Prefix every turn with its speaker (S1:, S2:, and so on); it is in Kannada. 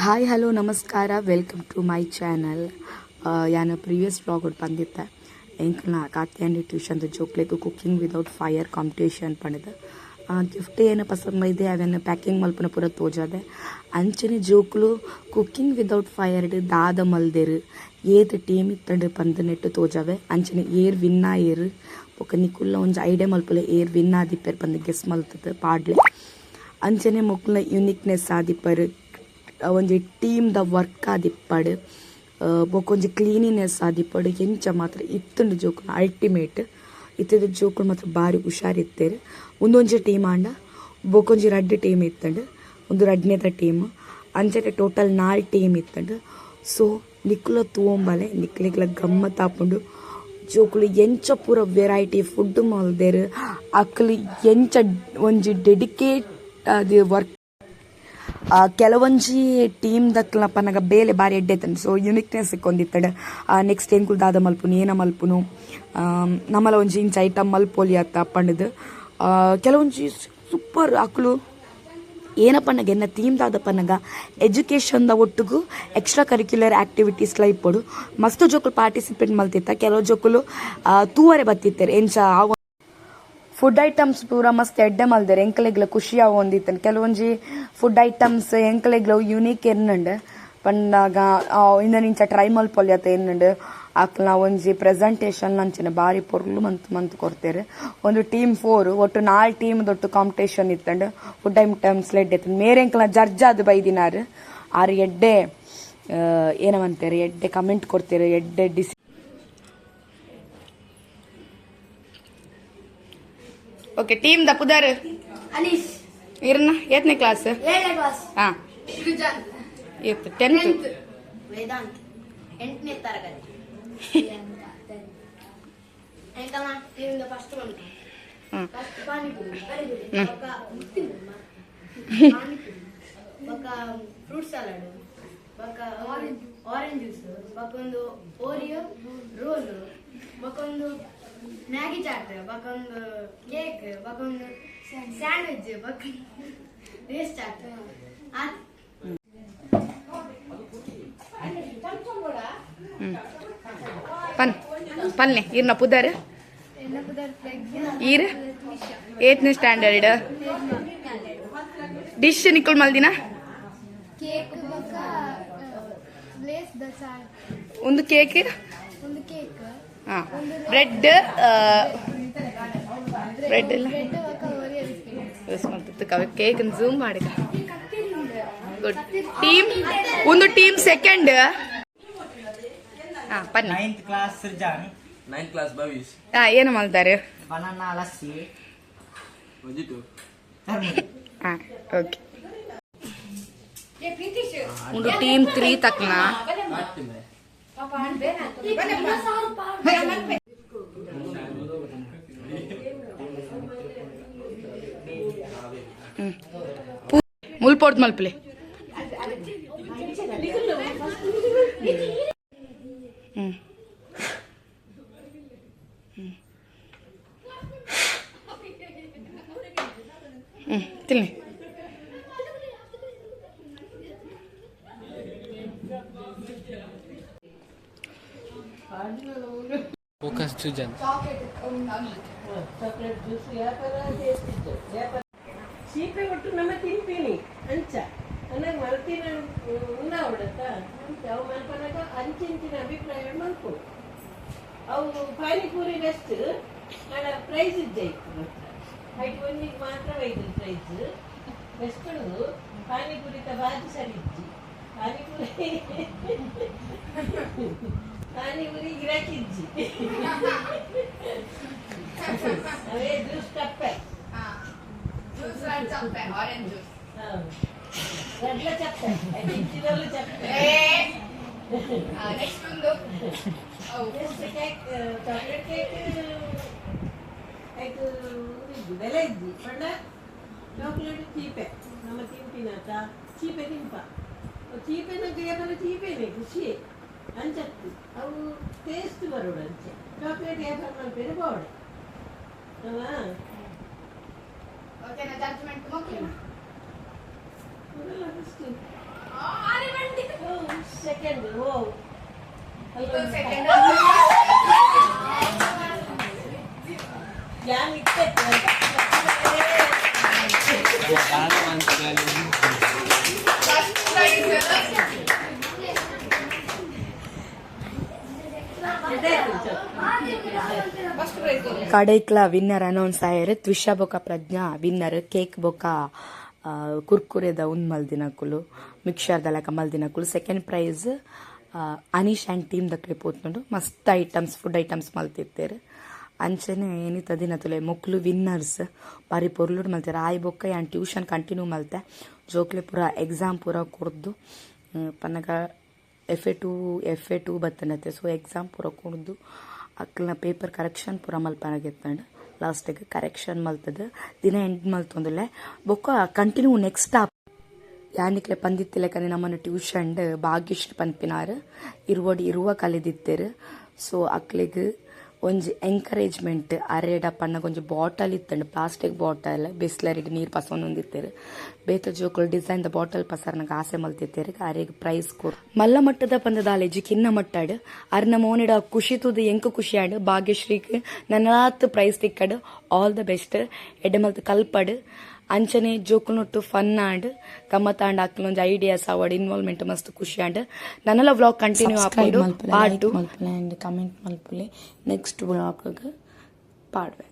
S1: ಹಾಯ್ ಹಲೋ ನಮಸ್ಕಾರ ವೆಲ್ಕಮ್ ಟು ಮೈ ಚಾನಲ್. ಯಾನ ಪ್ರೀವಿಯಸ್ ವ್ಲಾಗ್ ಬಂದಿತ್ತೆ ಎಂಕ್ಲ ಕಾತ್ಯಾನಿ ಟ್ಯೂಷನ್ದು ಜೋಕ್ಲೆಗ್ ಕುಕ್ಕಿಂಗ್ ವಿದೌಟ್ ಫೈರ್ ಕಾಂಪಿಟೇಷನ್ ಪಂಡಿದೆ. ಗಿಫ್ಟ್ ಏನು ಪಸಂದ್ ಇದೆ ಅದನ್ನು ಪ್ಯಾಕಿಂಗ್ ಮಲ್ಪನ ಪೂರ ತೋಜಾದೆ. ಅಂಚನೆ ಜೋಕ್ಲು ಕುಕ್ಕಿಂಗ್ ವಿದೌಟ್ ಫೈರ್ ದಾದ ಮಲ್ದೇರು ಏತ್ ಟೀಮ್ ಇತ್ತಂಡು ಪಂದ್ ನೆಟ್ಟು ತೋಜಾವೆ. ಅಂಚನೆ ಏರ್ ವಿನ್ ಆಯೇರು ಬೊಕ ನಿಕುಲ್ಲ ಒಂಜಿ ಐಡಿಯಾ ಮಲ್ಪಲೆ ಏರ್ ವಿನ್ ಆದಿಪ್ಪೇರು ಪಂದ್ ಗೆಸ್ ಮಲ್ತದ ಪಾಡ್ಲೆ. ಅಂಚನೆ ಮೊಕ್ಲ ಯುನಿಕ್ನೆಸ್ ಆದಿಪ್ಪರು ಒಂಜಿ ಟೀಮ್ ದ ವರ್ಕ್ ಆದಿಪ್ಪಡು ಬೊಕೊಂಜಿ ಕ್ಲೀನಿನೆಸ್ ಆದಿಪ್ಪಡು ಎಂಚ ಮಾತ್ರ ಇತ್ತುಂಡು ಜೋಕುಲು ಅಲ್ಟಿಮೇಟ್. ಇತ್ತದ ಜೋಕುಲು ಮಾತ್ರ ಬಾರಿ ಹುಷಾರಿತ್ತೇರು. ಒಂದೊಂಜಿ ಟೀಮ್ ಆಂಡ ಬೊಕೊಂಜಿ ರಡ್ಡ್ ಟೀಮ್ ಇತ್ತಂಡು ಒಂದು ರಡ್ನೇದ ಟೀಮ್ ಅಂಚನೆ ಟೋಟಲ್ 4 ಟೀಮ್ ಇತ್ತಂಡು. ಸೊ ನಿಕ್ಲ ತೂಂಬಲೆ ನಿಕ್ಲಿಗ್ಲ ಗಮ್ಮತ್ ಆಪುಂಡು. ಜೋಕುಲು ಎಂಚ ಪೂರ ವೆರೈಟಿ ಫುಡ್ ಮಲ್ದೇರು ಅಕ್ಲು ಎಂಚ ಒಂಜಿ ಡೆಡಿಕೇಟ್ ಅದು ವರ್ಕ್. ಕೆಲವೊಂಜಿ ಟೀಮ್ ದಕ್ಲ ಪನ್ನಗ ಬೇಲೆ ಬಾರಿ ಎಡ್ಡೆತಂಡು. ಸೊ ಯುನಿಕ್ನೆಸ್ ಕೊಂದಿತ್ತಡು. ನೆಕ್ಸ್ಟ್ ಎಂಕುಲು ದಾದ ಮಲ್ಪುನು ಏನ ಮಲ್ಪುನು ನಮ್ಮಲ ಒಂಜಿ ಇಂಚ ಐಟಮ್ ಮಲ್ಪೊಲಿ ಅತ್ತ ಪಂಡದು. ಕೆಲವೊಂಜಿ ಸೂಪರ್ ಅಕ್ಲು ಏನ ಪನ್ನಗ ಎನ್ನ ಥೀಮ್ ದಾದ ಪನ್ನಗ ಎಜುಕೇಷನ್ದ ಒಟ್ಟಿಗೂ ಎಕ್ಸ್ಟ್ರಾ ಕರಿಕ್ಯುಲರ್ ಆಕ್ಟಿವಿಟೀಸ್ಲ ಇಪ್ಪಡು ಮಸ್ತ್ ಜೋಕುಲು ಪಾರ್ಟಿಸಿಪೇಟ್ ಮಲ್ತಿತ್ತ. ಕೆಲವು ಜೋಕುಲು ತೂವರೆ ಬತ್ತಿತ್ತೇರು ಎಂಚ ಫುಡ್ ಐಟಮ್ಸ್ ಪೂರ ಮಸ್ತ್ ಎಡ್ಡೆ ಮಲ್ದೇರು ಎಂಕಲೆಗ್ಲ ಖುಷಿ ಆಗೊಂದಿತ್ತಂಡು. ಕೆಲವೊಂಜಿ ಫುಡ್ ಐಟಮ್ಸ್ ಎಂಕಲೆಗ್ಲ ಯೂನಿಕ್ ಎನ್ನುಂಡು ಪಂಡಾಗ ಇಂಚ ಟ್ರೈ ಮಲ್ಪೊಲಿಯತ್ತ ಎನ್ನುಂಡು ಅಕ್ಲ ಒಂಜಿ ಪ್ರೆಸೆಂಟೇಷನ್ ಅಂಚಿನ ಬಾರಿ ಪೊರ್ಲು ಮಂತ್ ಕೊಡ್ತೇರು. ಒಂದು ಟೀಮ್ 4 ಒಟ್ಟು 4 ಟೀಮ್ ದೊಟ್ಟು ಕಾಂಪಿಟೇಷನ್ ಇತ್ತಂಡು ಫುಡ್ ಐಟಮ್ಸ್ ಎಡ್ಡೆ ಮೇರೆ ಎಂಕಲ್ನ ಜಡ್ಜ್ ಆದ್ ಬೈದಿನಾರು ಆರು ಎಡ್ಡೆ ಏನವಂತೇರು ಎಡ್ಡೆ ಕಮೆಂಟ್ ಕೊಡ್ತೇರು ಎಡ್ಡೆ ಓಕೆ ಟೀಮ್ ದ ಪುದರ್
S2: ಅನೀಶ್
S1: ಇರ್ನ ಎತ್ತನೇ ಕ್ಲಾಸ್
S2: 7ನೇ ಕ್ಲಾಸ್
S1: ಹಾ
S2: ಸೃಜನ್
S1: 10th
S2: ವೇದಾಂತ್ 8ನೇ ತರಗತಿ ಎಂಕಲ್ನ ಟೀಮ್ ದ ಫಸ್ಟ್ ಒನ್ ಫಸ್ಟ್ ಪಾನಿಪುರಿ ಬಕ ಮುಸ್ತಿ ಪಾನಿಪುರಿ ಬಕ ಫ್ರೂಟ್ ಸಲಾಡ್ ಬಕ ಆರೆಂಜ್ ಜ್ಯೂಸ್ ಬಕ ಒಂದು ಓರಿಯೋ ರೋಲ್ ಬಕ ಒಂದು ಮ್ಯಾಗಿ ಚಾಟ್ ಬಕೊಂದು ಕೇಕ್ ಬಕೊಂದು ಸ್ಯಾಂಡ್ವಿಚ್ ಬಕೊಂದು ರೇಸ್ ಚಾಟ್
S1: ಪಲ್ಲೆ ಇರ್ನ ಪುದರ್ ಈರ್ 8ನೇ ಸ್ಟ್ಯಾಂಡರ್ಡ್ ಡಿಶ್ ನಿಕ್ಕುಲ್ ಮಲ್ದಿನ
S2: ಕೇಕ್ ಬಕ ಲೇಸ್ ದಸಾರ್
S1: ಒಂದು ಕೇಕ್
S2: ಒಂದು ಕೇಕ್
S1: ಬ್ರೆಡ್ ಇಲ್ಲ ಕೇಕ್ ಝೂಮ್ ಮಾಡಿ ಗುಡ್ ಟೀಮ್ ಒಂದು ಟೀಮ್ ಸೆಕೆಂಡ್ ಪನ್ನಿ
S3: 9th class Srujan 9th class Bhavish
S1: ಏನು ಮಾಡ್ತಾರೆ
S3: ಬನಾನಾ ಲಸ್ಸಿ
S1: ಓಕೆ ಒಂದು ಟೀಮ್ 3 ತಕ್ನ ಮುಲ್ಪೋರ್ಟ್ ಮಲ್ಪಲೆ ತಿನ್ನಿ
S4: ಫೋಕಸ್ ಸೃಜನ್
S5: ಚಾಕ್ಲೇಟ್ ಜ್ಯೂಸ್ ವ್ಯಾಪಾರ చేస్తుంది చీపే ಒಟ್ಟು ನಮ್ಮ ತಿಂತೀನಿ ಅಂಚ ನನಗೆ ಮಲ್ತಿನ ಉಂಡಾವಡತ್ತ ಅವು ಮಲ್ಪನಾಗ ಅಂಚಿಂಚಿನ ಅಭಿಪ್ರಾಯ ಮಲ್ಪು ಅವು ಪಾನಿಪೂರಿ ಬೆಸ್ಟ್ ಆಡ ಪ್ರೈಸ್ ಇದ್ದಾಯ್ತು ಐದು ಒಂದಿಗೆ ಮಾತ್ರ ಒಯ್ದು ಪ್ರೈಸ್ ಬೆಸ್ಟ್ ಪಾನಿಪೂರಿ ಬಾಜಿ ಸರಿ ಇಜ್ಜಿ ಪಾನಿಪೂರಿ ಗಿರಾಕಿಜ್ಜಿ ಅವೇ ಜ್ಯೂಸ್ ಕಪ್ಪೆ
S2: ಆರೆಂಜ್ ಜ್ಯೂಸ್
S5: రెడ్ల చెప్తా అయితే చివర్లు చెప్తా
S2: నెక్స్ట్ ಒಂದು
S5: కేక్ చాక్లెట్ కేక్ అయితే ಬೆಲೆ ಇದ್ದಿ ಪಂಡ ಚಾಕ್ಲೇಟ್ ಚೀಪೆ ನಮ್ಮ ತಿಂಪಿನತ ಚೀಪೆ ತಿಂಪ ಚೀಪೆನಾಗ ಏನಾದ್ರು ಚೀಪೆನೆ ಖುಷಿ ಅಂಚತ್ತು ಅವು ಟೇಸ್ಟ್ ಬರೋಡು ಅಂಚೆ ಚಾಕ್ಲೇಟ್ ಯಾವ್ದು ಮಲ್ಪೇನೆ ಬೋರ್ಡ್ ಅವಾ
S2: ಓಕೆನಾ ಜಡ್ಜ್ಮೆಂಟ್ ಮುಖ್ಯನಾ
S5: ಅದೆಲ್ಲ ಅಷ್ಟೇ
S2: ಅರೆ
S5: ಸೆಕೆಂಡ್ ಓ ಯಾನ್ ಇಟ್ಟೈತೆ
S1: ಕಡೆಕ್ಲ ವಿನ್ನರ್ ಅನೌನ್ಸ್ ಆಯ್ರೆ ತ್ವಿಷಾ ಬೊಕ ಪ್ರಜ್ಞಾ ವಿನ್ನರ್ ಕೇಕ್ ಬೊಕ ಕುರ್ಕುರೆದ ಉಂದ್ ಮಲ್ದಿನಕುಲು ಮಿಕ್ಸರ್ದ ಲೆಕ್ಕ ಮಲ್ದಿನಕುಲು second prize Anish and team ದಕ್ಲೆ ಪೋತ್ನುಂಡು ಮಸ್ತ್ ಐಟಮ್ಸ್ ಫುಡ್ ಐಟಮ್ಸ್ ಮಲ್ತಿತ್ತೇರು ಅಂಚನೆ ಏನಿತ್ತ ದಿನ ತುಲೆ ಮೊಕ್ಲು ವಿನ್ನರ್ಸ್ ಬಾರಿ ಪೊರ್ಲುಡ್ ಮಲ್ತಾರೆ ಆಯ್ ಬೊಕ್ಕ ಆ್ಯಂಡ್ ಟ್ಯೂಷನ್ ಕಂಟಿನ್ಯೂ ಮಲ್ತೆ ಜೋಕ್ಲೆ ಪೂರ ಎಕ್ಸಾಮ್ ಪೂರ ಕೊಡ್ದು ಪನ್ನಗ ಎಫ್ ಎ ಟೂ ಬತ್ತನತ್ತೆ ಸೊ ಎಕ್ಸಾಮ್ ಪೂರ ಕೊಡ್ದು ಅಕ್ಲನ ಪೇಪರ್ ಕರೆಕ್ಷನ್ ಪೂರ ಮಲ್ಪನಾಗಿತ್ತಂಡು ಲಾಸ್ಟಿಗೆ ಕರೆಕ್ಷನ್ ಮಲ್ತದ ದಿನ ಎಂಡ್ ಮಲ್ತೊಂದುಲ್ಲೆ ಬೊಕ್ಕ ಕಂಟಿನ್ಯೂ ನೆಕ್ಸ್ಟ್ ಯಾನಿಕ್ಲೆ ಪಂದಿತ್ತಿಲೆಕನೆ ನಮ್ಮನ್ನು ಟ್ಯೂಷನ್ ಭಾಗ್ಯಶ್ರೀ ಪನ್ಪಿನಾರು ಇರುವ ಕಲಿದಿತ್ತೇರು ಸೊ ಅಕ್ಲೆಗ್ ಒಂಜಿ ಎಂಕರೇಜ್ಮೆಂಟ್ ಅರೆಡ ಪನ್ನಗ ಒಂಜಿ ಬಾಟಲ್ ಇತ್ತಂಡು ಪ್ಲಾಸ್ಟಿಕ್ ಬಾಟಲ್ ಬಿಸ್ಲರಿಗೆ ನೀರು ಪಸೊಂದಿತ್ತೇರು ಬೇತ ಜೋಕುಲು ಡಿಸೈನ್ ದ ಬಾಟಲ್ ಪಸರ್ನಾಗ ಆಸೆ ಮಲ್ತಿತ್ತೇರು ಅರೆಗ್ ಪ್ರೈಸ್ ಕೊಡ್ ಮಲ್ಲ ಮಟ್ಟದ ಪಂದದ ಆಲೆಜಿ ಕಿನ್ನ ಮಟ್ಟಾಡು ಅರ್ನ ಮೋನಿಡ ಖುಷಿ ತುದು ಎಂಕ ಖುಷಿ ಆಡು ಭಾಗ್ಯಶ್ರೀಗ್ ನನ್ನಲಾತ್ ಪ್ರೈಸ್ ತಿಕ್ಕಡು ಆಲ್ ದ ಬೆಸ್ಟ್ ಎಡ್ಡೆ ಮಲ್ತು ಕಲ್ಪಡು ಅಂಚನೆ ಜೋಕುನೊಟ್ಟು ಫನ್ ಆಂಡ್ ಗಮ್ಮತ್ ಆಂಡ್ ಅಕ್ಲೊಂಜಿ ಐಡಿಯಾಸ್ ಅವಡ್ ಇನ್ವಾಲ್ವ್ಮೆಂಟ್ ಮಸ್ತ್ ಖುಷಿ ಆಂಡ್ ನನ್ನಲ ವ್ಲಾಗ್ ಕಂಟಿನ್ಯೂ ಆಪುಂಡು ಪಾರ್ಟ್ 2 ಕಮೆಂಟ್ ಮಲ್ಪುಲೆ ನೆಕ್ಸ್ಟ್ ವ್ಲಾಗ್ ಪಾಡ್ವೆ.